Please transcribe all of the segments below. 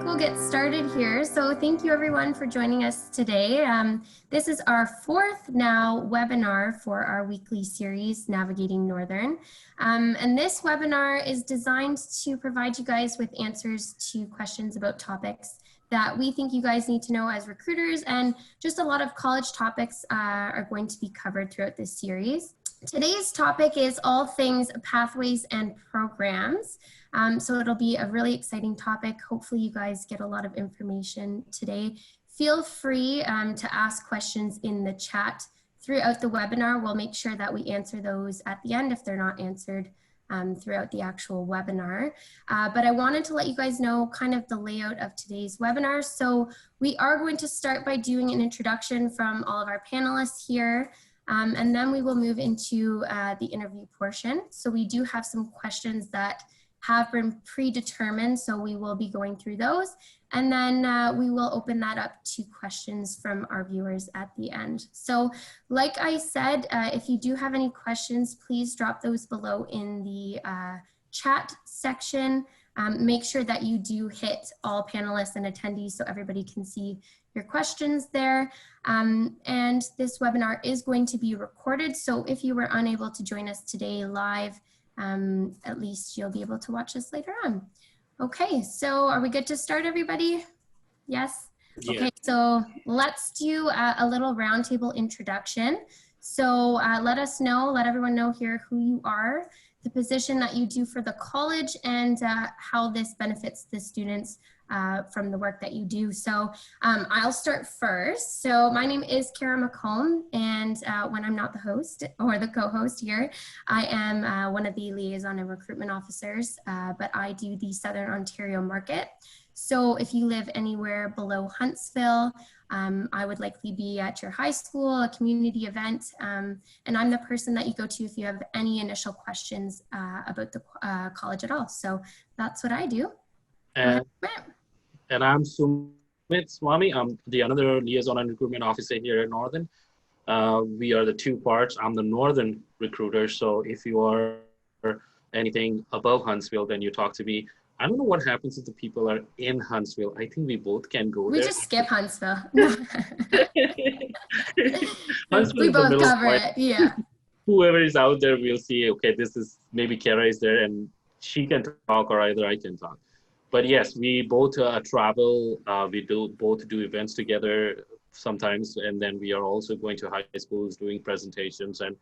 we'll get started here. So thank you everyone for joining us today. This is our fourth now webinar for our weekly series, Navigating Northern. And this webinar is designed to provide you guys with answers to questions about topics that we think you guys need to know as recruiters, and just a lot of college topics are going to be covered throughout this series. Today's topic is all things pathways and programs. So it'll be a really exciting topic. Hopefully you guys get a lot of information today. Feel free to ask questions in the chat throughout the webinar. We'll make sure that we answer those at the end if they're not answered throughout the actual webinar. But I wanted to let you guys know kind of the layout of today's webinar. So we are going to start by doing an introduction from all of our panelists here. And then we will move into the interview portion. So we do have some questions that have been predetermined, so we will be going through those. And then we will open that up to questions from our viewers at the end. So like I said, if you do have any questions, please drop those below in the chat section. Make sure that you do hit all panelists and attendees so everybody can see your questions there. And this webinar is going to be recorded. So if you were unable to join us today live, at least you'll be able to watch us later on. Okay, so are we good to start, everybody? Yes? Yeah. Okay, so let's do a little roundtable introduction. So let everyone know here who you are, the position that you do for the college, and how this benefits the students from the work that you do. So I'll start first. So my name is Kara McComb, and when I'm not the host or the co-host here, I am one of the Liaison and Recruitment Officers, but I do the Southern Ontario market. So if you live anywhere below Huntsville, I would likely be at your high school, a community event, and I'm the person that you go to if you have any initial questions about the college at all. So that's what I do. And I'm Sumit Swami. I'm the another Liaison and Recruitment Officer here at Northern. We are the two parts. I'm the Northern recruiter. So if you are anything above Huntsville, then you talk to me. I don't know what happens if the people are in Huntsville. I think we both can go there. We just skip Huntsville. Huntsville we both cover it, yeah. Whoever is out there, we'll see, okay, this is, maybe Kara is there and she can talk, or either I can talk. But yes, we both travel, we both do events together sometimes, and then we are also going to high schools doing presentations and,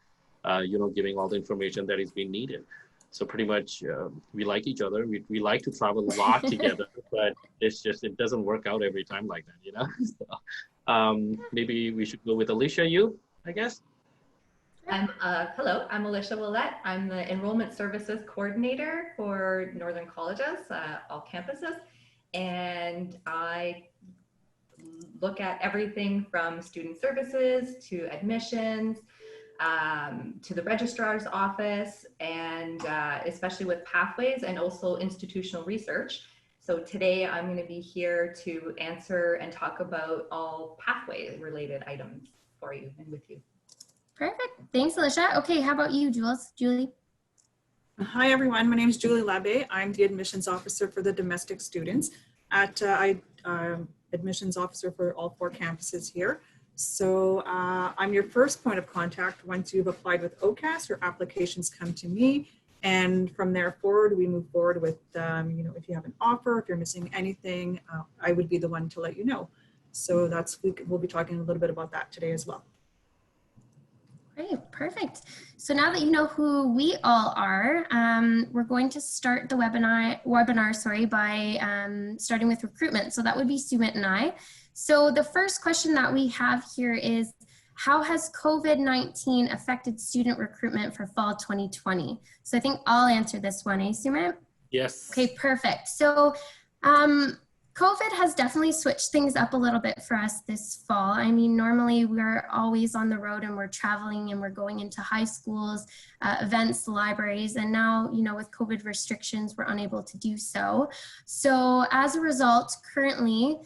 giving all the information that is being needed. So pretty much we like each other. We like to travel a lot together, but it doesn't work out every time like that, So, maybe we should go with Alicia, I guess. Hello, I'm Alicia Ouellette. I'm the Enrollment Services Coordinator for Northern Colleges, all campuses. And I look at everything from student services to admissions, to the registrar's office, and especially with pathways and also institutional research. So today I'm going to be here to answer and talk about all pathway related items for you and with you. Perfect. Thanks, Alicia. Okay, how about you, Julie? Hi, everyone. My name is Julie Labbe. I'm the admissions officer for the domestic students at admissions officer for all 4 campuses here. So I'm your first point of contact. Once you've applied with OCAS, your applications come to me. And from there forward, we move forward with, if you have an offer, if you're missing anything, I would be the one to let you know. So we'll be talking a little bit about that today as well. Great, perfect. So now that you know who we all are, we're going to start the webinar by starting with recruitment. So that would be Sumit and I. So the first question that we have here is, how has COVID-19 affected student recruitment for fall 2020? So I think I'll answer this one, Sumit? Yes. Okay, perfect. So COVID has definitely switched things up a little bit for us this fall. I mean, normally we're always on the road and we're traveling and we're going into high schools, events, libraries, and now, with COVID restrictions, we're unable to do so. So as a result, currently,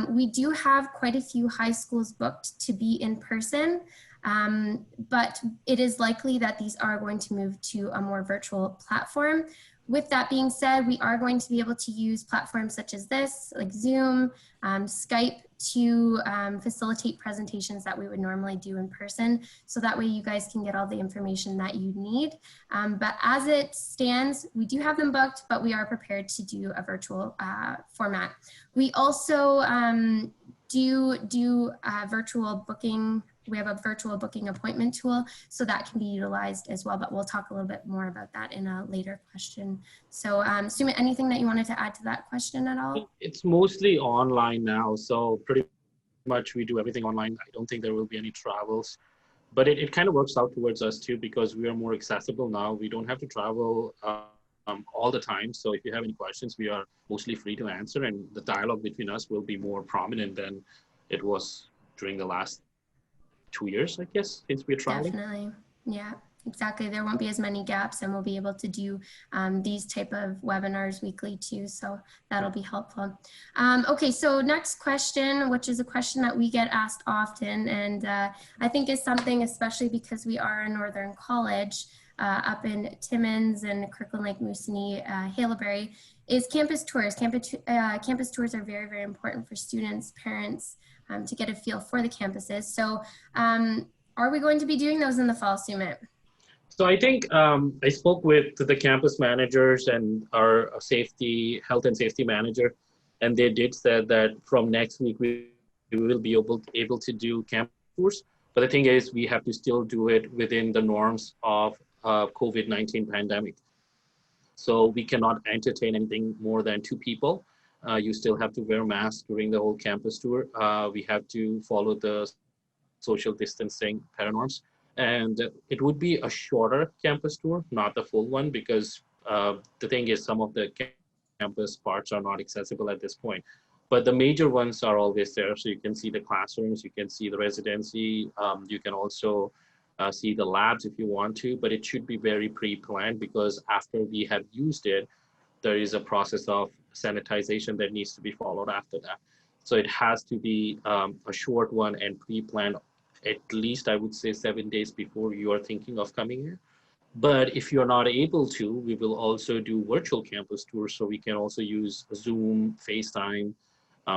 we do have quite a few high schools booked to be in person. but it is likely that these are going to move to a more virtual platform. With that being said, we are going to be able to use platforms such as this, like Zoom, Skype, to facilitate presentations that we would normally do in person. So that way you guys can get all the information that you need. But as it stands, we do have them booked, but we are prepared to do a virtual format. We also do virtual booking. We have a virtual booking appointment tool, so that can be utilized as well, but we'll talk a little bit more about that in a later question. So Sumit, anything that you wanted to add to that question at all? It's mostly online now, so pretty much we do everything online. I don't think there will be any travels, but it kind of works out towards us too, because we are more accessible now. We don't have to travel all the time. So if you have any questions, we are mostly free to answer, and the dialogue between us will be more prominent than it was during the last 2 years, I guess, since we're traveling. Definitely. Yeah, exactly. There won't be as many gaps, and we'll be able to do these type of webinars weekly too. So that'll be helpful. Okay, so next question, which is a question that we get asked often, and I think is something, especially because we are a Northern college up in Timmins and Kirkland Lake, Moosonee, Haileybury, is campus tours. Campus tours are very, very important for students, parents, to get a feel for the campuses. So are we going to be doing those in the fall, Sumit? So I think I spoke with the campus managers and our health and safety manager, and they did said that from next week we will be able to do campus tours. But the thing is, we have to still do it within the norms of COVID-19 pandemic. So we cannot entertain anything more than 2 people. You still have to wear masks during the whole campus tour. We have to follow the social distancing paranorms. And it would be a shorter campus tour, not the full one, because the thing is, some of the campus parts are not accessible at this point. But the major ones are always there. So you can see the classrooms, you can see the residency, you can also see the labs if you want to, but it should be very pre-planned, because after we have used it, there is a process of sanitization that needs to be followed after that. So it has to be a short one and pre-planned, at least I would say 7 days before you are thinking of coming here. But if you're not able to, we will also do virtual campus tours. So we can also use Zoom, FaceTime.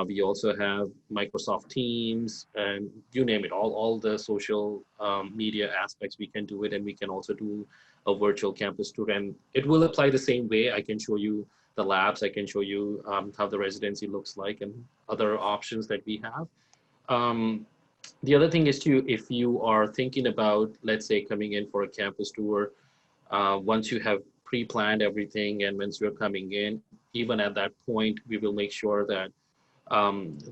We also have Microsoft Teams, and you name it, all the social media aspects, we can do it. And we can also do a virtual campus tour, and it will apply the same way. I can show you the labs, I can show you how the residency looks like and other options that we have. The other thing is too, if you are thinking about, let's say, coming in for a campus tour, once you have pre-planned everything and once you're coming in, even at that point, we will make sure that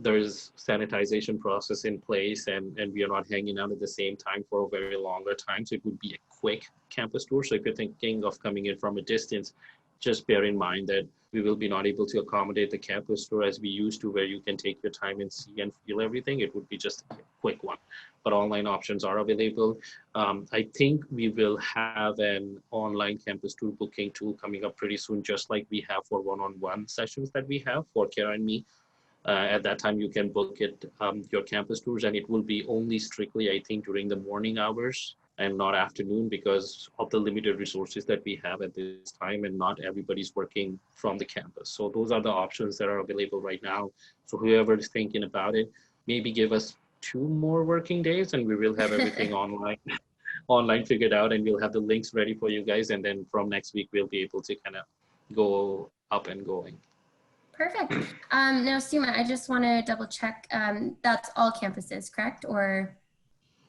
there is sanitization process in place, and we are not hanging out at the same time for a very longer time. So it would be a quick campus tour. So if you're thinking of coming in from a distance, just bear in mind that we will be not able to accommodate the campus tour as we used to, where you can take your time and see and feel everything. It would be just a quick one, but online options are available. I think we will have an online campus tour booking tool coming up pretty soon, just like we have for one-on-one sessions that we have for Kara and me. At that time, you can book it, your campus tours, and it will be only strictly, I think, during the morning hours and not afternoon, because of the limited resources that we have at this time, and not everybody's working from the campus. So those are the options that are available right now. So whoever is thinking about it, maybe give us 2 more working days and we will have everything online figured out, and we'll have the links ready for you guys. And then from next week, we'll be able to kind of go up and going. Perfect. Now, Sumit, I just want to double check. That's all campuses, correct? Or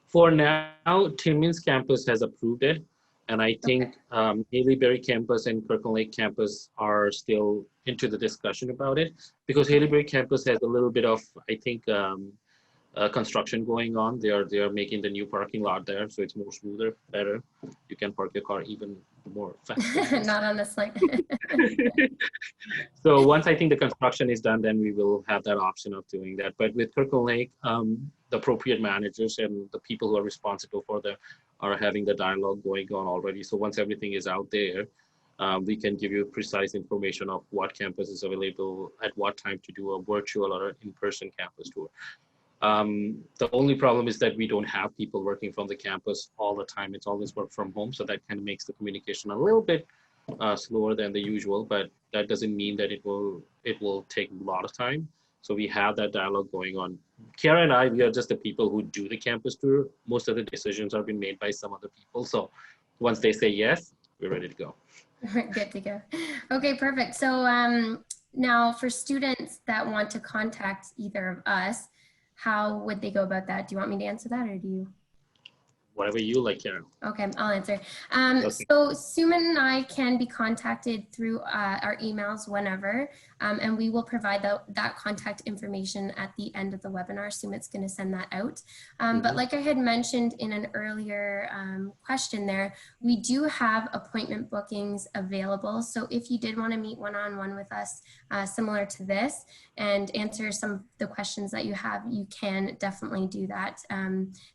for now, Timmins campus has approved it, and I think Haileybury campus and Kirkland Lake campus are still into the discussion about it, because Haileybury campus has a little bit of, I think, construction going on. They are making the new parking lot there, so it's more smoother, better. You can park your car even more fast. not on this slide. So once I think the construction is done, then we will have that option of doing that. But with Kirkland Lake, the appropriate managers and the people who are responsible for are having the dialogue going on already. So once everything is out there, we can give you precise information of what campus is available at what time to do a virtual or in-person campus tour. The only problem is that we don't have people working from the campus all the time. It's always work from home. So that kind of makes the communication a little bit slower than the usual, but that doesn't mean that it will take a lot of time. So we have that dialogue going on. Kiara and I, we are just the people who do the campus tour. Most of the decisions are being made by some other people. So once they say yes, we're ready to go. Good to go. Okay, perfect. So now for students that want to contact either of us, how would they go about that? Do you want me to answer that, or do you? Whatever you like, Karen. Okay, I'll answer. Okay. So Sumit and I can be contacted through our emails whenever, and we will provide that contact information at the end of the webinar. Sumit's going to send that out. But like I had mentioned in an earlier question there, we do have appointment bookings available. So if you did want to meet one-on-one with us, similar to this, and answer some of the questions that you have, you can definitely do that.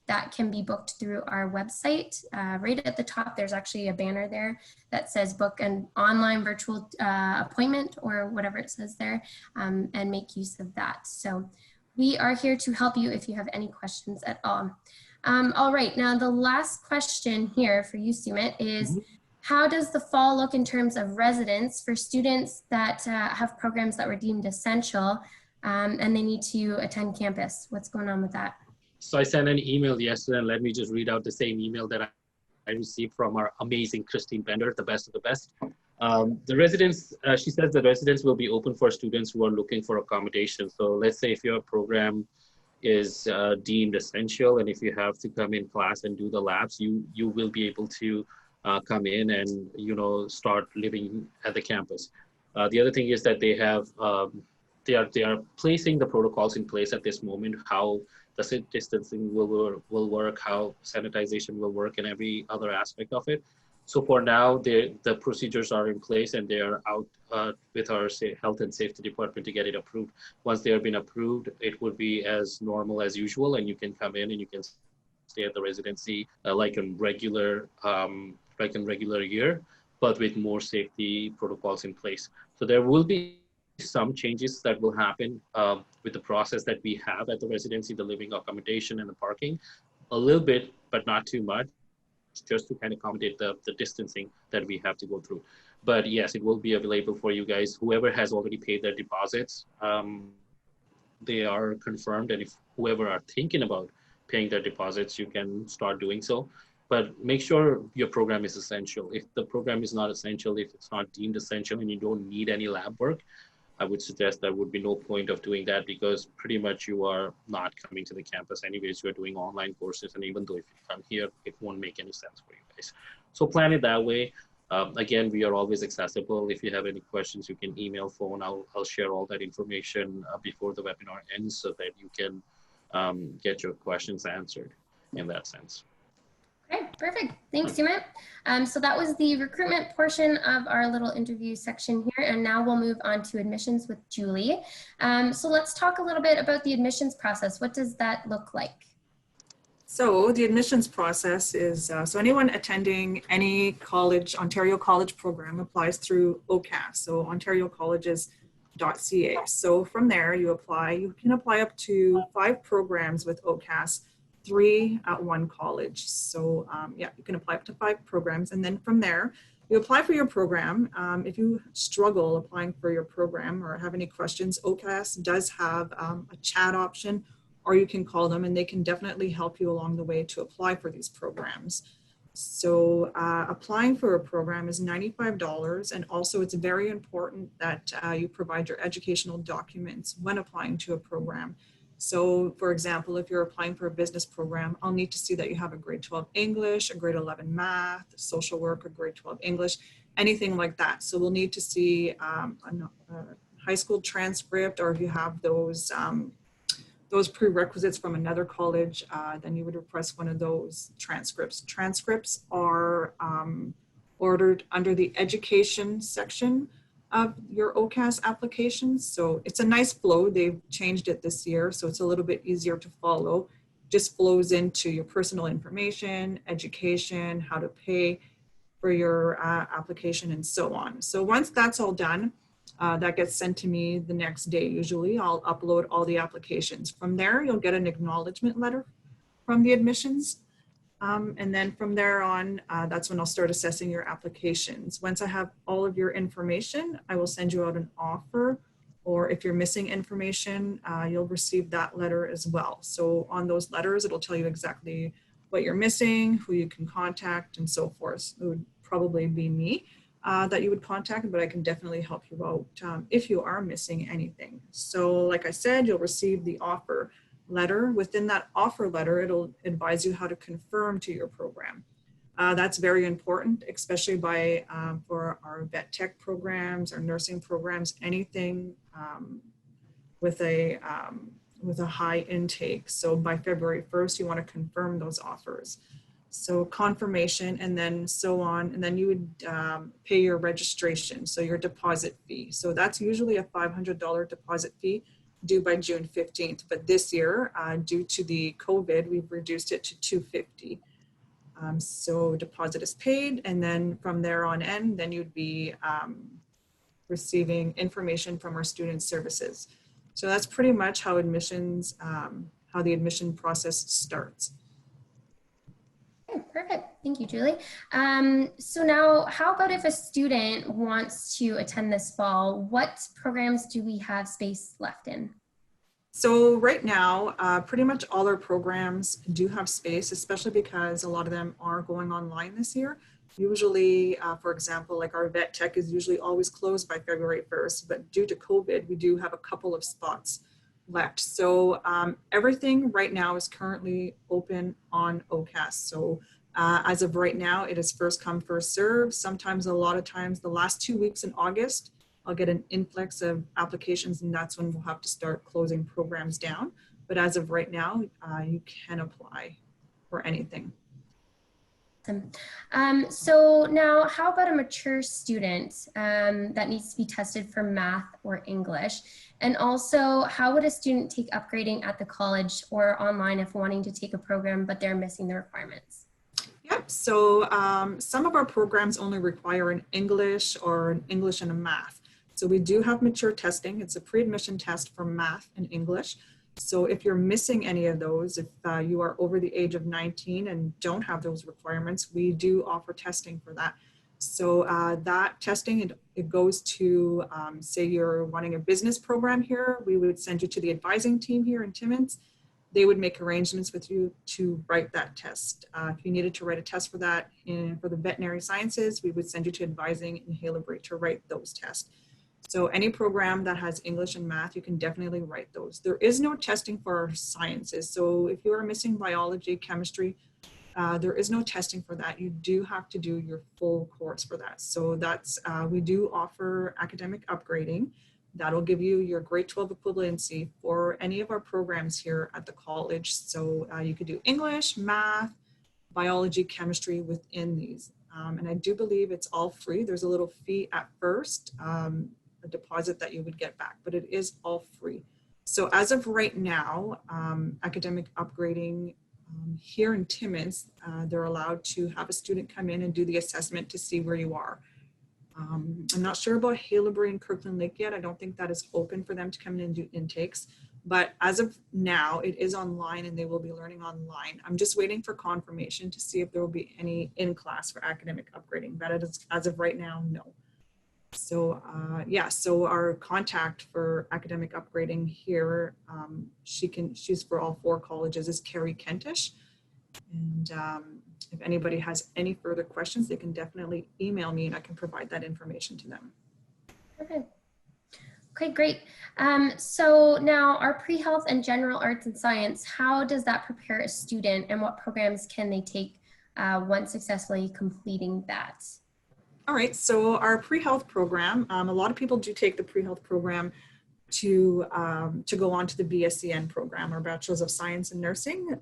That can be booked through our website. Right at the top, there's actually a banner there that says book an online virtual appointment, or whatever it says there, and make use of that. So we are here to help you if you have any questions at all. All right, now the last question here for you, Sumit, is how does the fall look in terms of residence for students that have programs that were deemed essential and they need to attend campus? What's going on with that? So I sent an email yesterday, and let me just read out the same email that I received from our amazing Christine Bender, the best of the best. The residents, she says the residents will be open for students who are looking for accommodation. So let's say if your program is deemed essential, and if you have to come in class and do the labs, you will be able to come in and, you know, start living at the campus. The other thing is that they have, they are placing the protocols in place at this moment, how the distancing will work, how sanitization will work, and every other aspect of it. So for now, the procedures are in place, and they are out with our health and safety department to get it approved. Once they have been approved, it would be as normal as usual, and you can come in and you can stay at the residency like in regular year, but with more safety protocols in place. So there will be some changes that will happen with the process that we have at the residency, the living accommodation and the parking, a little bit, but not too much, just to kind of accommodate the distancing that we have to go through. But yes, it will be available for you guys. Whoever has already paid their deposits, they are confirmed. And if whoever are thinking about paying their deposits, you can start doing so. But make sure your program is essential. If the program is not essential, if it's not deemed essential and you don't need any lab work, I would suggest there would be no point of doing that, because pretty much you are not coming to the campus anyways. You're doing online courses, and even though if you come here, it won't make any sense for you guys. So plan it that way. Again, we are always accessible. If you have any questions, you can email, phone. I'll share all that information before the webinar ends so that you can get your questions answered in that sense. Okay, perfect. Thanks, Sumit. So that was the recruitment portion of our little interview section here, and now we'll move on to admissions with Julie. So let's talk a little bit about the admissions process. What does that look like? So the admissions process is, so anyone attending any college, Ontario college program applies through OCAS, so ontariocolleges.ca. So from there you apply, you can apply up to 5 programs with OCAS, 3 at one college. So yeah, you can apply up to 5 programs, and then from there you apply for your program. If you struggle applying for your program or have any questions, OCAS does have a chat option, or you can call them and they can definitely help you along the way to apply for these programs. So applying for a program is $95, and also it's very important that you provide your educational documents when applying to a program. So for example, if you're applying for a business program, I'll need to see that you have a grade 12 English, a grade 11 math, social work, a grade 12 English, anything like that. So we'll need to see a high school transcript, or if you have those prerequisites from another college, then you would request one of those transcripts. Transcripts are ordered under the education section of your OCAS applications. So it's a nice flow. They've changed it this year, so it's a little bit easier to follow. Just flows into your personal information, education, how to pay for your application, and so on. So once that's all done, That gets sent to me the next day. Usually I'll upload all the applications. From there, you'll get an acknowledgement letter from the admissions. And then from there on, that's when I'll start assessing your applications. Once I have all of your information, I will send you out an offer, or if you're missing information, you'll receive that letter as well. So on those letters, it'll tell you exactly what you're missing, who you can contact, and so forth. It would probably be me that you would contact, but I can definitely help you out if you are missing anything. So like I said, you'll receive the offer letter. Within that offer letter, it'll advise you how to confirm to your program. That's very important, especially for our vet tech programs, our nursing programs, anything with a high intake. So by February 1st, you want to confirm those offers. So confirmation, and then so on, and then you would pay your registration, so your deposit fee. So that's usually a $500 deposit fee due by June 15th. But this year, due to the COVID, we've reduced it to $250. So deposit is paid, and then from there on in, then you'd be receiving information from our student services. So that's pretty much how admissions, how the admission process starts. Okay, perfect. Thank you, Julie. So now, how about if a student wants to attend this fall? What programs do we have space left in? So right now, pretty much all our programs do have space, especially because a lot of them are going online this year. Usually, for example, like our vet tech is usually always closed by February 1st, but due to COVID, we do have a couple of spots left. So everything right now is currently open on OCAS. So as of right now, it is first come, first serve. Sometimes, a lot of times, the last 2 weeks in August, I'll get an influx of applications, and that's when we'll have to start closing programs down. But as of right now, you can apply for anything. So now, how about a mature student that needs to be tested for math or English? And also, how would a student take upgrading at the college or online if wanting to take a program, but they're missing the requirements? Yep, so some of our programs only require an English or an English and a math. So we do have mature testing. It's a pre-admission test for math and English. So if you're missing any of those, if you are over the age of 19 and don't have those requirements, we do offer testing for that. So that testing, it goes to, say you're wanting a business program here, we would send you to the advising team here in Timmins. They would make arrangements with you to write that test. If you needed to write a test for that for the veterinary sciences, we would send you to advising in Haileybury to write those tests. So any program that has English and math, you can definitely write those. There is no testing for our sciences. So if you are missing biology, chemistry, there is no testing for that. You do have to do your full course for that. So that's, we do offer academic upgrading. That'll give you your grade 12 equivalency for any of our programs here at the college. So you could do English, math, biology, chemistry within these. And I do believe it's all free. There's a little fee at first, a deposit that you would get back, but it is all free. So as of right now, academic upgrading here in Timmins, they're allowed to have a student come in and do the assessment to see where you are. I'm not sure about Haileybury and Kirkland Lake yet. I don't think that is open for them to come in and do intakes, but as of now, it is online and they will be learning online. I'm just waiting for confirmation to see if there will be any in class for academic upgrading, but as of right now, no. So yeah, so our contact for academic upgrading here, she's for all 4 colleges, is Carrie Kentish. And if anybody has any further questions, they can definitely email me and I can provide that information to them. Perfect. Okay, great. So now our pre-health and general arts and science, how does that prepare a student and what programs can they take once successfully completing that? All right, so our pre-health program, a lot of people do take the pre-health program to go on to the BSCN program, or Bachelor's of Science in Nursing.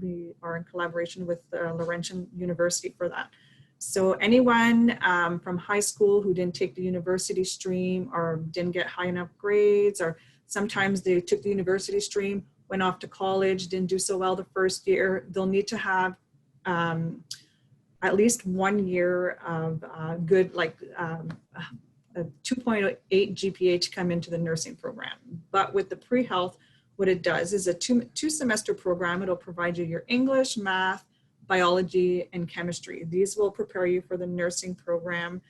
We are in collaboration with Laurentian University for that. So anyone from high school who didn't take the university stream or didn't get high enough grades, or sometimes they took the university stream, went off to college, didn't do so well the first year, they'll need to have at least 1 year of good, like a 2.8 GPA to come into the nursing program. But with the pre-health, what it does is a two semester program. It'll provide you your English, math, biology, and chemistry. These will prepare you for the nursing program.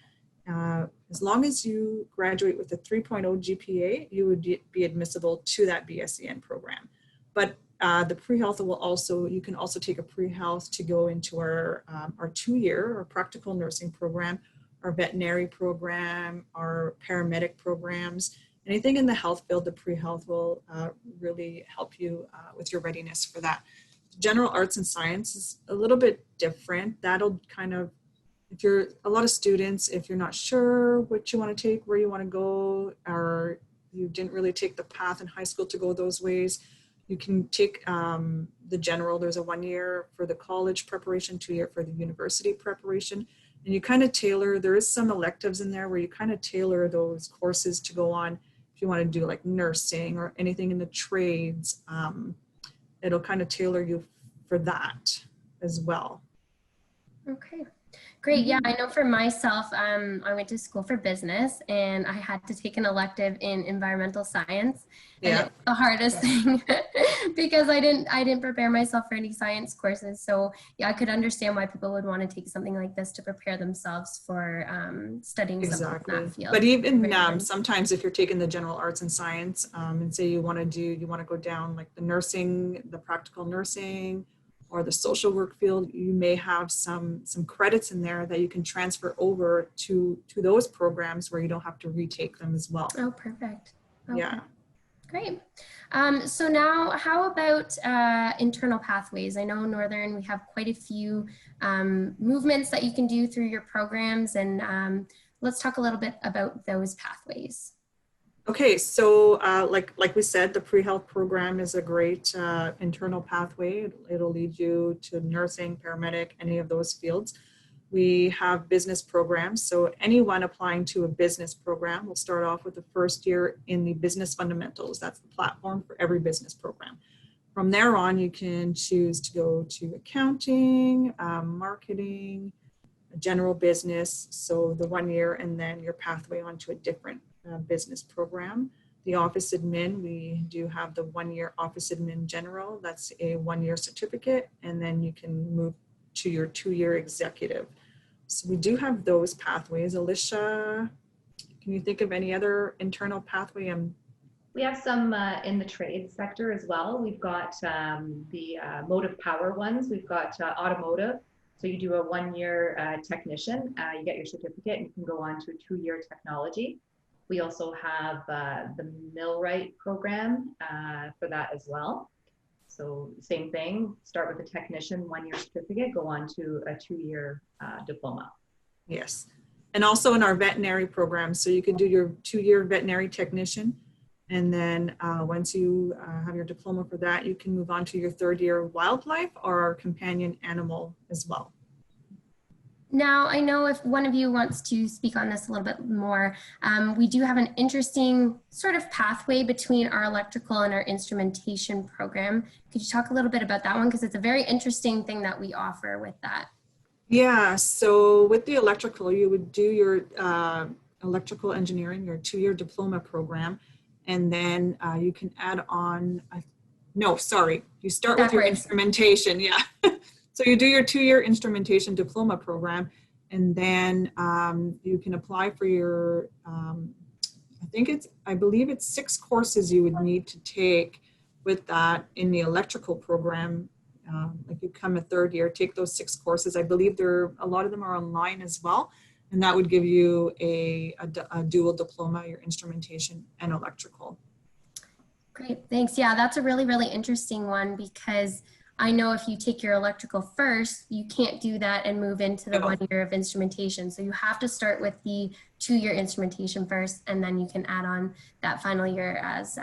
As long as you graduate with a 3.0 GPA, you would be admissible to that BSEN program. But the pre-health will also, you can also take a pre-health to go into our 2-year or practical nursing program, our veterinary program, our paramedic programs. Anything in the health field, the pre-health will really help you with your readiness for that. General arts and science is a little bit different. That'll kind of, if you're a lot of students, if you're not sure what you want to take, where you want to go, or you didn't really take the path in high school to go those ways, you can take the general. There's a 1 year for the college preparation, 2 year for the university preparation. And you kind of tailor, there is some electives in there where you kind of tailor those courses to go on. If you want to do like nursing or anything in the trades, it'll kind of tailor you for that as well. Okay. Great. Yeah, I know for myself, I went to school for business and I had to take an elective in environmental science. And Yeah. it was the hardest thing because I didn't prepare myself for any science courses. So yeah, I could understand why people would want to take something like this to prepare themselves for studying something in that field. But even sometimes if you're taking the general arts and science and say you want to go down like the nursing, the practical nursing, or the social work field, you may have some credits in there that you can transfer over to those programs where you don't have to retake them as well. Oh, perfect. Okay. Yeah. Great. So now how about internal pathways? I know Northern, we have quite a few movements that you can do through your programs, and let's talk a little bit about those pathways. Okay, so like we said, the pre-health program is a great internal pathway. It'll lead you to nursing, paramedic, any of those fields. We have business programs, so anyone applying to a business program will start off with the first year in the business fundamentals. That's the platform for every business program. From there on, you can choose to go to accounting, marketing, general business, so the 1 year, and then your pathway onto a different business program. The office admin, we do have the 1 year office admin general. That's a 1 year certificate, and then you can move to your 2 year executive. So we do have those pathways. Alicia, can you think of any other internal pathway? We have some in the trade sector as well. We've got the motive power ones. We've got automotive. So you do a 1 year technician, you get your certificate, and you can go on to a 2 year technology. We also have the millwright program for that as well. So same thing, start with a technician, 1 year certificate, go on to a 2 year diploma. Yes, and also in our veterinary program, so you can do your 2 year veterinary technician, and then once you have your diploma for that, you can move on to your 3rd year wildlife or companion animal as well. Now, I know if one of you wants to speak on this a little bit more, we do have an interesting sort of pathway between our electrical and our instrumentation program. Could you talk a little bit about that one? Because it's a very interesting thing that we offer with that. Yeah, so with the electrical, you would do your electrical engineering, your 2 year diploma program, and then you can add on, you start with your instrumentation, yeah. So you do your 2 year instrumentation diploma program, and then you can apply for your, I believe it's 6 courses you would need to take with that in the electrical program. Like you come a 3rd year, take those 6 courses. I believe a lot of them are online as well. And that would give you a dual diploma, your instrumentation and electrical. Great, thanks. Yeah, that's a really, really interesting one, because I know if you take your electrical first, you can't do that and move into the 1 year of instrumentation. So you have to start with the 2 year instrumentation first, and then you can add on that final year as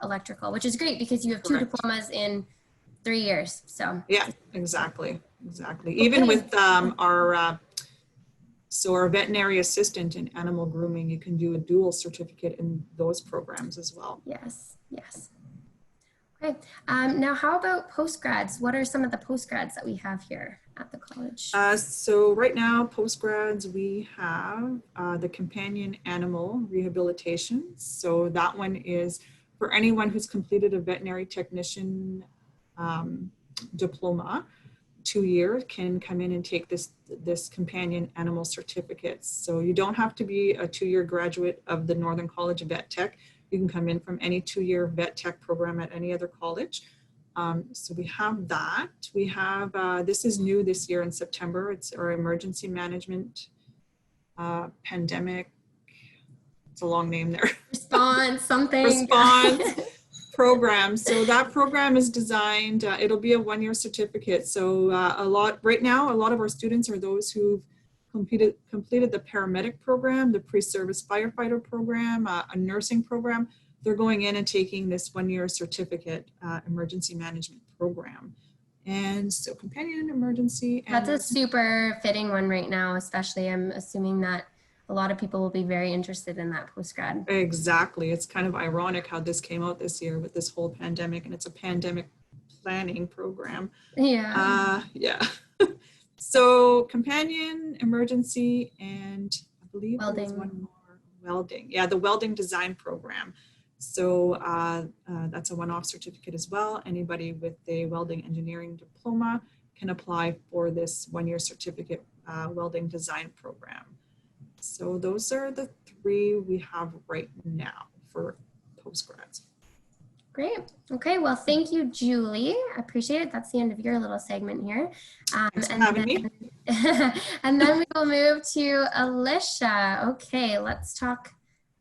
electrical, which is great because you have Correct. 2 diplomas in 3 years. So yeah, exactly. Even with our veterinary assistant in animal grooming, you can do a dual certificate in those programs as well. Yes. Okay. Now, how about postgrads? What are some of the postgrads that we have here? at the college? So right now, postgrads, we have the companion animal rehabilitation. So that one is for anyone who's completed a veterinary technician diploma, 2-year, can come in and take this companion animal certificate. So you don't have to be a 2-year graduate of the Northern College of Vet Tech. You can come in from any 2-year vet tech program at any other college. So we have that. We have, this is new this year in September. It's our emergency management pandemic. It's a long name there. Response, something. Response program. So that program is designed, it'll be a 1-year certificate. So right now, a lot of our students are those who've completed the paramedic program, the pre-service firefighter program, a nursing program. They're going in and taking this 1-year certificate emergency management program. And so companion emergency. And that's a super fitting one right now, especially I'm assuming that a lot of people will be very interested in that postgrad. Exactly. It's kind of ironic how this came out this year with this whole pandemic, and it's a pandemic planning program. Yeah. Yeah. So companion, emergency, and I believe there was one more, welding. Yeah, the welding design program. So that's a one-off certificate as well. Anybody with a welding engineering diploma can apply for this 1-year certificate welding design program. So those are the 3 we have right now for postgrads. Great. Okay. Well, thank you, Julie. I appreciate it. That's the end of your little segment here. Thanks for having me. And then we will move to Alicia. Okay, let's talk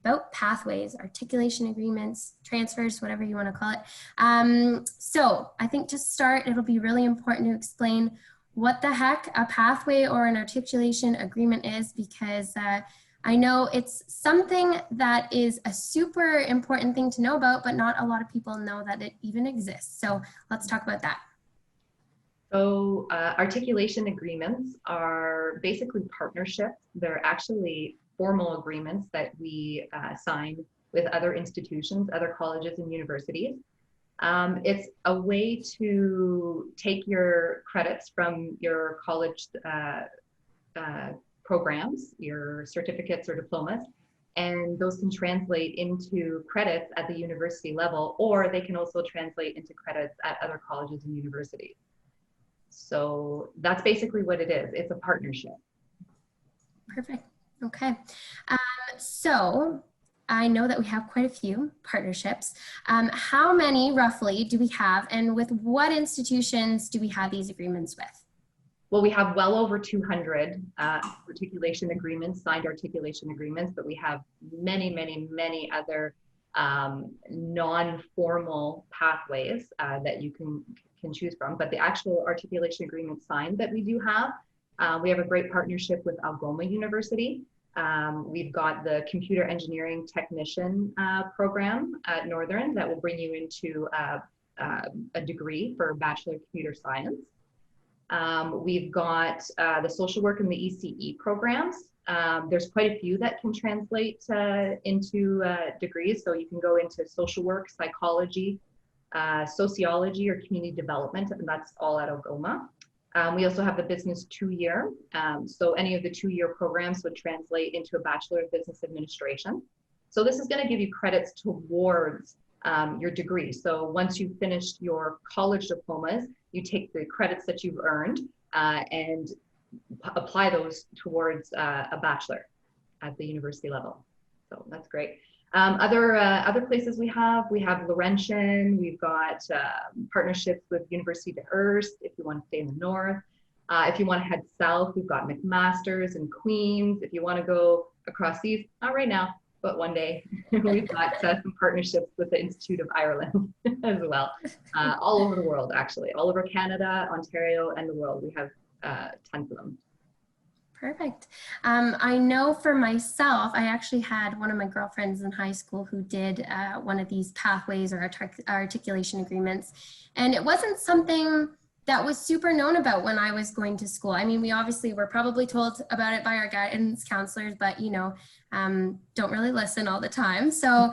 about pathways, articulation agreements, transfers, whatever you want to call it. So I think to start, it'll be really important to explain what the heck a pathway or an articulation agreement is, because I know it's something that is a super important thing to know about, but not a lot of people know that it even exists. So let's talk about that. So articulation agreements are basically partnerships. They're actually formal agreements that we sign with other institutions, other colleges and universities. It's a way to take your credits from your college programs, your certificates or diplomas, and those can translate into credits at the university level, or they can also translate into credits at other colleges and universities. So that's basically what it is. It's a partnership. Perfect. Okay. So I know that we have quite a few partnerships. How many roughly do we have, and with what institutions do we have these agreements with? Well, we have well over 200 articulation agreements, signed articulation agreements, but we have many, many, many other non-formal pathways that you can choose from. But the actual articulation agreement signed that we do have, we have a great partnership with Algoma University. We've got the computer engineering technician program at Northern that will bring you into a degree for Bachelor of Computer Science. We've got the social work and the ECE programs. There's quite a few that can translate into degrees. So you can go into social work, psychology, sociology, or community development, and that's all at Algoma. We also have the business 2-year. So any of the 2-year programs would translate into a Bachelor of Business Administration. So this is going to give you credits towards your degree. So once you've finished your college diplomas, you take the credits that you've earned and apply those towards a bachelor at the university level. So that's great. Other places we have Laurentian, we've got partnerships with University of Hearst if you want to stay in the north. If you want to head south, we've got McMaster's and Queens. If you want to go across seas, not right now, but one day. We've got some partnerships with the Institute of Ireland as well. All over the world, actually. All over Canada, Ontario, and the world. We have tons of them. Perfect. I know for myself, I actually had one of my girlfriends in high school who did one of these pathways or articulation agreements, and it wasn't something that was super known about when I was going to school. I mean, we obviously were probably told about it by our guidance counselors, but don't really listen all the time. So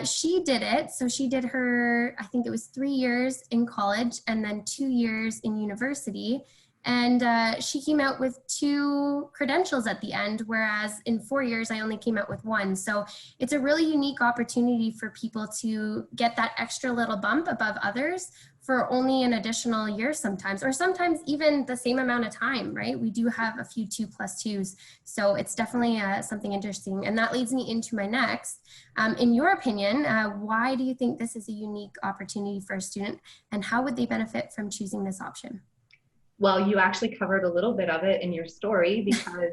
she did it. So she did her, I think it was 3 years in college and then 2 years in university. And she came out with 2 credentials at the end, whereas in 4 years, I only came out with 1. So it's a really unique opportunity for people to get that extra little bump above others for only an additional year sometimes, or sometimes even the same amount of time, right? We do have a few 2+2s. So it's definitely something interesting. And that leads me into my next. In your opinion, why do you think this is a unique opportunity for a student, and how would they benefit from choosing this option? Well, you actually covered a little bit of it in your story, because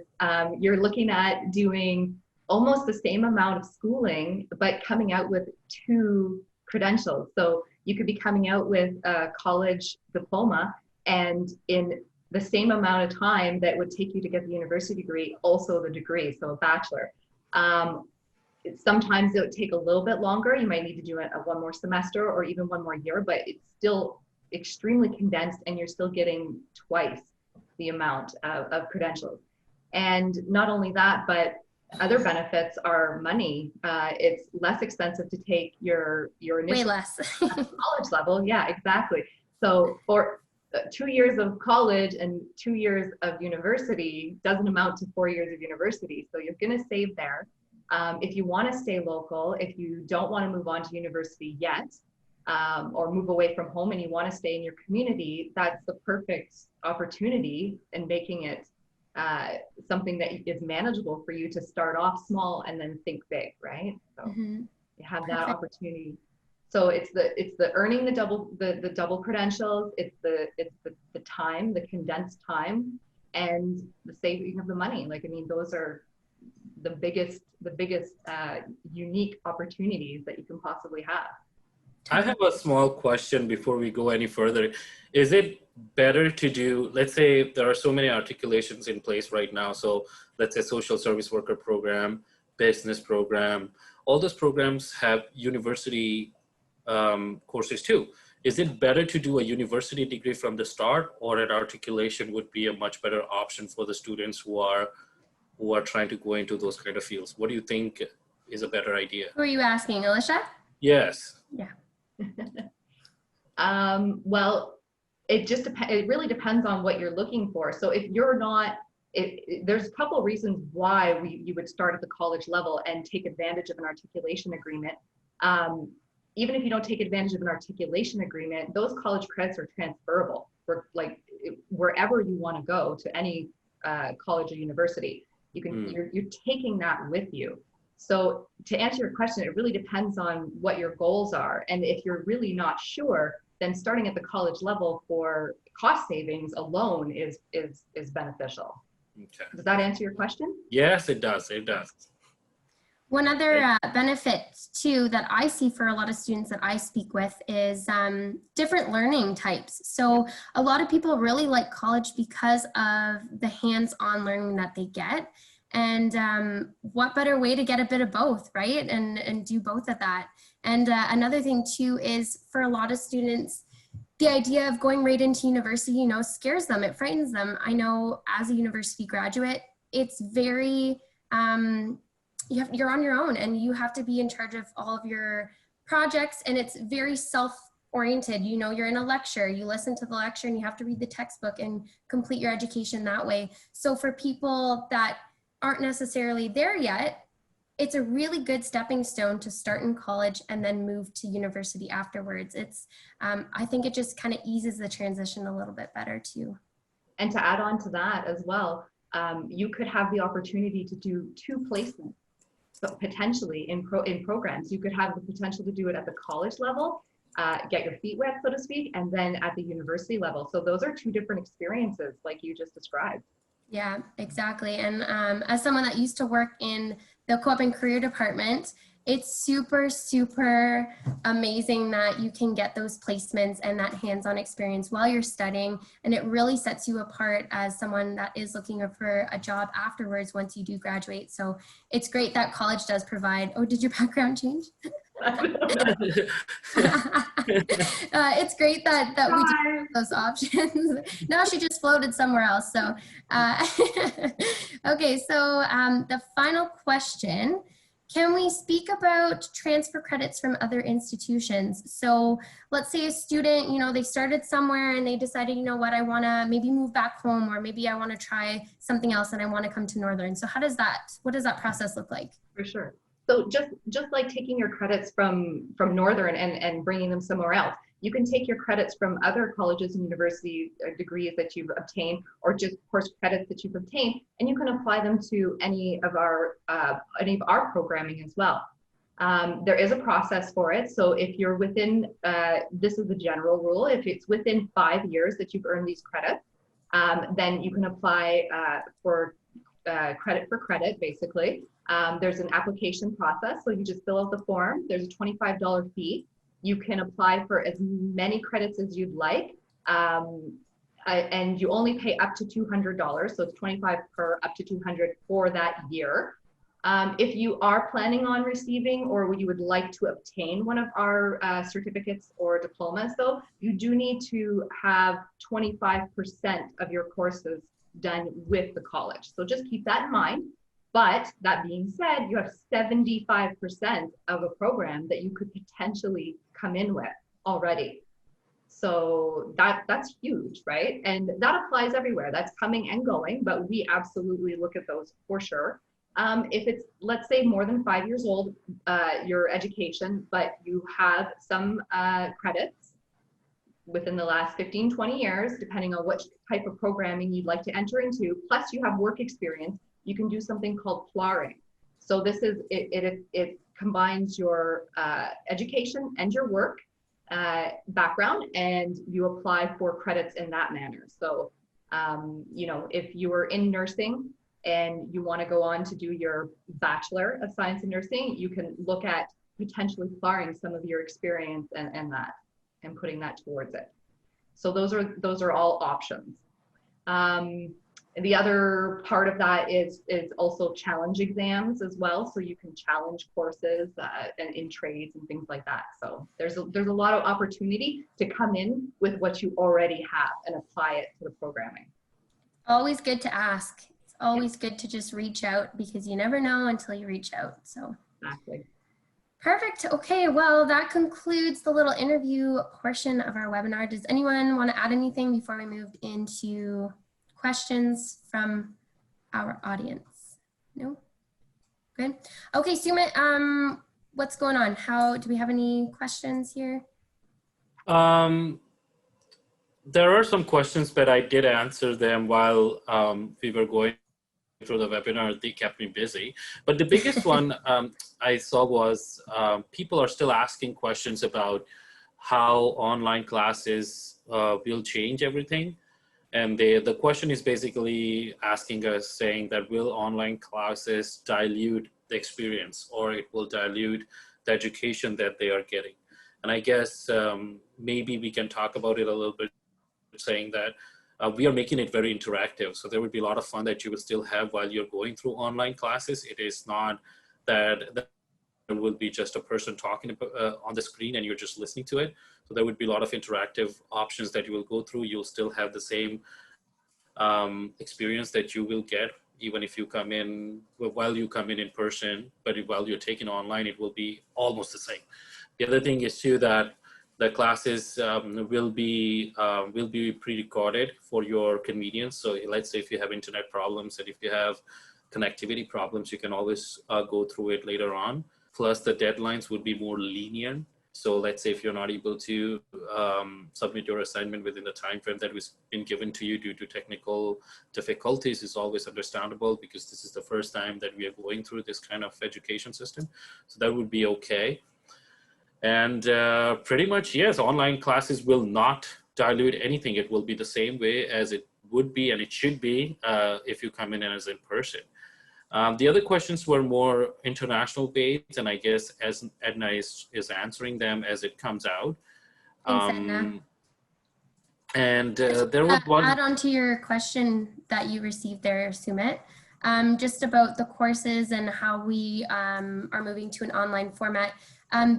you're looking at doing almost the same amount of schooling, but coming out with 2 credentials. So you could be coming out with a college diploma, and in the same amount of time that would take you to get the university degree, also the degree, so a bachelor. Sometimes it would take a little bit longer. You might need to do it 1 more semester or even 1 more year, but it's still extremely condensed, and you're still getting twice the amount of credentials. And not only that, but other benefits are money. It's less expensive to take your initial way less college level. Yeah, exactly. So for 2 years of college and 2 years of university doesn't amount to 4 years of university. So you're going to save there. If you want to stay local, if you don't want to move on to university yet, or move away from home and you want to stay in your community, that's the perfect opportunity, and making it something that is manageable for you to start off small and then think big, right? So you have that opportunity. So it's the earning the double credentials, it's the time, the condensed time, and the saving of the money. Like, I mean, those are the biggest unique opportunities that you can possibly have. I have a small question before we go any further. Is it better to do, let's say there are so many articulations in place right now. So let's say social service worker program, business program, all those programs have university courses too. Is it better to do a university degree from the start, or an articulation would be a much better option for the students who are trying to go into those kind of fields? What do you think is a better idea? Who are you asking, Alicia? Yes. Yeah. Well, it really depends on what you're looking for. So if you're not, there's a couple of reasons why you would start at the college level and take advantage of an articulation agreement. Even if you don't take advantage of an articulation agreement, those college credits are transferable for like wherever you want to go, to any college or university. You can you're taking that with you. So to answer your question, it really depends on what your goals are. And if you're really not sure, then starting at the college level for cost savings alone is beneficial. Okay. Does that answer your question? Yes, it does. It does. One other benefit too that I see for a lot of students that I speak with is different learning types. So a lot of people really like college because of the hands-on learning that they get. And what better way to get a bit of both, right? And do both of that. And another thing too is, for a lot of students, the idea of going right into university, you know, scares them, it frightens them. I know as a university graduate, it's very, you're on your own and you have to be in charge of all of your projects, and it's very self-oriented. You know, you're in a lecture, you listen to the lecture and you have to read the textbook and complete your education that way. So for people that aren't necessarily there yet, it's a really good stepping stone to start in college and then move to university afterwards. It's, I think it just kind of eases the transition a little bit better too. And to add on to that as well, you could have the opportunity to do 2 placements, so potentially in programs. You could have the potential to do it at the college level, get your feet wet, so to speak, and then at the university level. So those are 2 different experiences, like you just described. Yeah, exactly. And as someone that used to work in the co-op and career department, it's super, super amazing that you can get those placements and that hands-on experience while you're studying. And it really sets you apart as someone that is looking for a job afterwards once you do graduate. So it's great that college does provide. Oh, did your background change? It's great that we do have those options. Now she just floated somewhere else. So, okay, so the final question, Can we speak about transfer credits from other institutions? So let's say a student, you know, they started somewhere and they decided, you know what, I want to maybe move back home, or maybe I want to try something else and I want to come to Northern. So what does that process look like? For sure. So just like taking your credits from Northern and bringing them somewhere else, you can take your credits from other colleges and university degrees that you've obtained, or just course credits that you've obtained, and you can apply them to any of our programming as well. There is a process for it. So if you're within, this is the general rule, if it's within 5 years that you've earned these credits, then you can apply for credit for credit, basically. There's an application process, so you just fill out the form. There's a $25 fee. You can apply for as many credits as you'd like, and you only pay up to $200, so it's $25 per up to $200 for that year. If you are planning on receiving, or you would like to obtain one of our certificates or diplomas, though, you do need to have 25% of your courses done with the college. So just keep that in mind. But that being said, you have 75% of a program that you could potentially come in with already. So that's huge, right? And that applies everywhere. That's coming and going, but we absolutely look at those for sure. If it's, let's say, more than 5 years old, your education, but you have some credits within the last 15, 20 years, depending on which type of programming you'd like to enter into, plus you have work experience, you can do something called FLARing. So this is, it combines your education and your work background, and you apply for credits in that manner. So, you know, if you are in nursing and you want to go on to do your Bachelor of Science in Nursing, you can look at potentially FLARing some of your experience and putting that towards it. So those are all options. And the other part of that is also challenge exams as well. So you can challenge courses and in trades and things like that. So there's a lot of opportunity to come in with what you already have and apply it to the programming. Always good to ask. It's always good to just reach out, because you never know until you reach out. So exactly. Perfect. Okay, well, that concludes the little interview portion of our webinar. Does anyone want to add anything before we move into questions from our audience? No? Good. Okay, Sumit, what's going on? Do we have any questions here? There are some questions, but I did answer them while we were going through the webinar. They kept me busy. But the biggest one I saw was people are still asking questions about how online classes will change everything. And the question is basically asking us, saying that will online classes dilute the experience, or it will dilute the education that they are getting? And I guess maybe we can talk about it a little bit, saying that we are making it very interactive. So there would be a lot of fun that you will still have while you're going through online classes. It is not that there will be just a person talking on the screen and you're just listening to it. So there would be a lot of interactive options that you will go through. You'll still have the same experience that you will get even if you come in, while you come in person, but while you're taking online, it will be almost the same. The other thing is too that the classes will be pre-recorded for your convenience. So let's say if you have internet problems and if you have connectivity problems, you can always go through it later on. Plus the deadlines would be more lenient. So let's say if you're not able to submit your assignment within the time frame that was been given to you due to technical difficulties, is always understandable, because this is the first time that we are going through this kind of education system. So that would be okay. And pretty much, yes, online classes will not dilute anything. It will be the same way as it would be and it should be if you come in as in person. The other questions were more international based, and I guess as Edna is answering them as it comes out. Thanks, Edna. And there was one. Add on to your question that you received there, Sumit. just about the courses and how we are moving to an online format.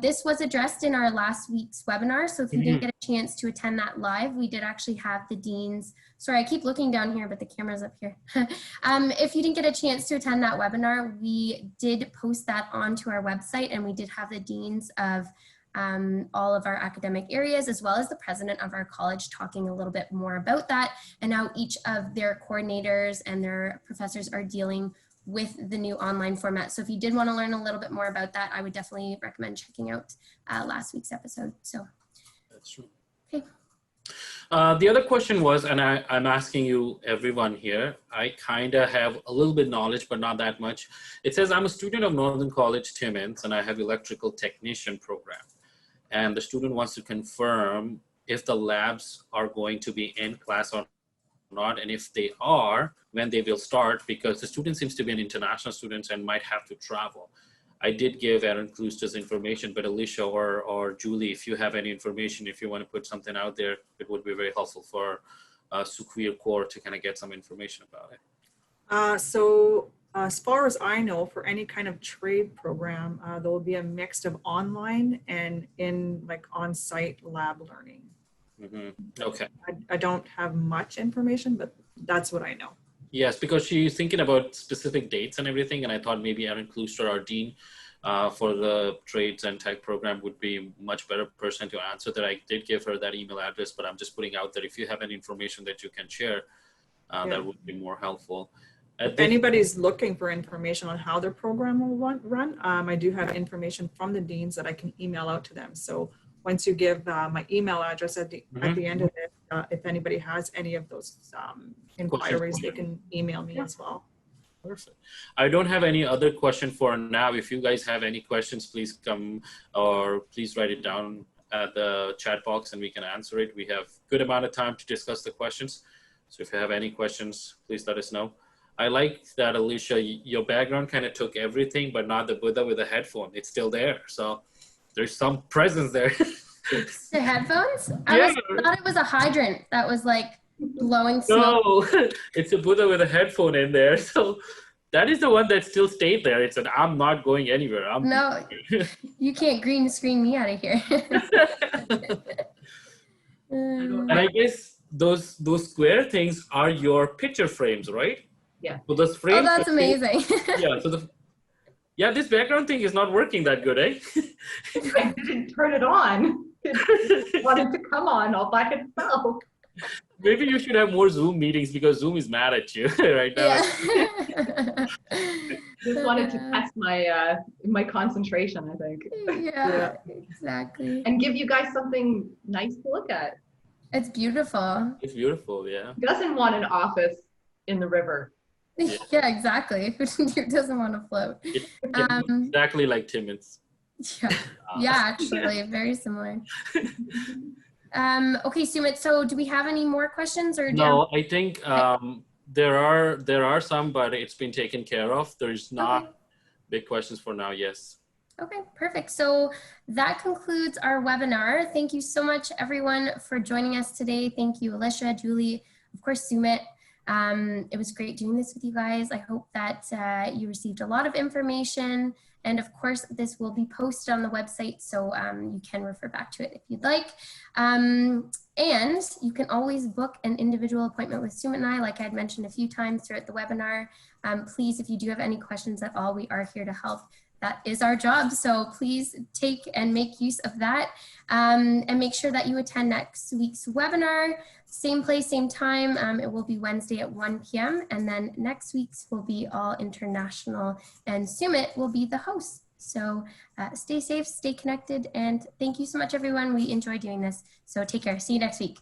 This was addressed in our last week's webinar, so if you didn't get a chance to attend that live, we did actually have the deans. Sorry, I keep looking down here, but the camera's up here. If you didn't get a chance to attend that webinar, we did post that onto our website, and we did have the deans of all of our academic areas, as well as the president of our college, talking a little bit more about that and how each of their coordinators and their professors are dealing with the new online format. So if you did want to learn a little bit more about that, I would definitely recommend checking out last week's episode. So that's true. Okay. The other question was, and I'm asking you, everyone here, I kind of have a little bit knowledge, but not that much. It says, I'm a student of Northern College, Timmins, and I have electrical technician program. And the student wants to confirm if the labs are going to be in class or not, and if they are, when they will start, because the student seems to be an international student and might have to travel. I did give Aaron Klooster's information, but Alicia or Julie, if you have any information, if you want to put something out there, it would be very helpful for Sukhveer Kaur to kind of get some information about it. So as far as I know, for any kind of trade program, there will be a mix of online and in like on-site lab learning. Okay. I don't have much information, but that's what I know. Yes, because she's thinking about specific dates and everything, and I thought maybe Aaron Klooster, our dean for the trades and tech program, would be a much better person to answer that. I did give her that email address, but I'm just putting out that if you have any information that you can share, that would be more helpful. If anybody's looking for information on how their program will run, I do have information from the deans that I can email out to them. So once you give my email address at the end of it, if anybody has any of those inquiries, they can email me as well. Perfect. I don't have any other question for now. If you guys have any questions, please come or please write it down at the chat box and we can answer it. We have good amount of time to discuss the questions. So if you have any questions, please let us know. I like that, Alicia, your background kind of took everything, but not the Buddha with a headphone. It's still there. So there's some presence there. The headphones? I thought it was a hydrant that was like blowing smoke. No, it's a Buddha with a headphone in there. So that is the one that still stayed there. It said, I'm not going anywhere. No, you can't green screen me out of here. And I guess those square things are your picture frames, right? Yeah. So those frames. Oh, that's amazing. Yeah. So this background thing is not working that good, eh? I didn't turn it on. It wanted to come on all by itself. Maybe you should have more Zoom meetings because Zoom is mad at you right now. Yeah. Just wanted to test my my concentration, I think. Yeah, exactly. And give you guys something nice to look at. It's beautiful. It's beautiful, yeah. Who doesn't want an office in the river? Yeah, exactly. Who doesn't want to float? Exactly like Timmins. Yeah, actually, very similar. Okay, Sumit, so do we have any more questions or? No, I think there are some, but it's been taken care of. There's not big questions for now, yes. Okay, perfect. So that concludes our webinar. Thank you so much, everyone, for joining us today. Thank you, Alicia, Julie, of course, Sumit. It was great doing this with you guys. I hope that you received a lot of information. And of course, this will be posted on the website, so you can refer back to it if you'd like. And you can always book an individual appointment with Sumit and I, like I had mentioned a few times throughout the webinar. Please, if you do have any questions at all, we are here to help. That is our job, so please take and make use of that. And make sure that you attend next week's webinar. Same place, same time. It will be Wednesday at 1 p.m. And then next week's will be all international, and Sumit will be the host. So stay safe, stay connected, and thank you so much, everyone. We enjoy doing this. So take care. See you next week.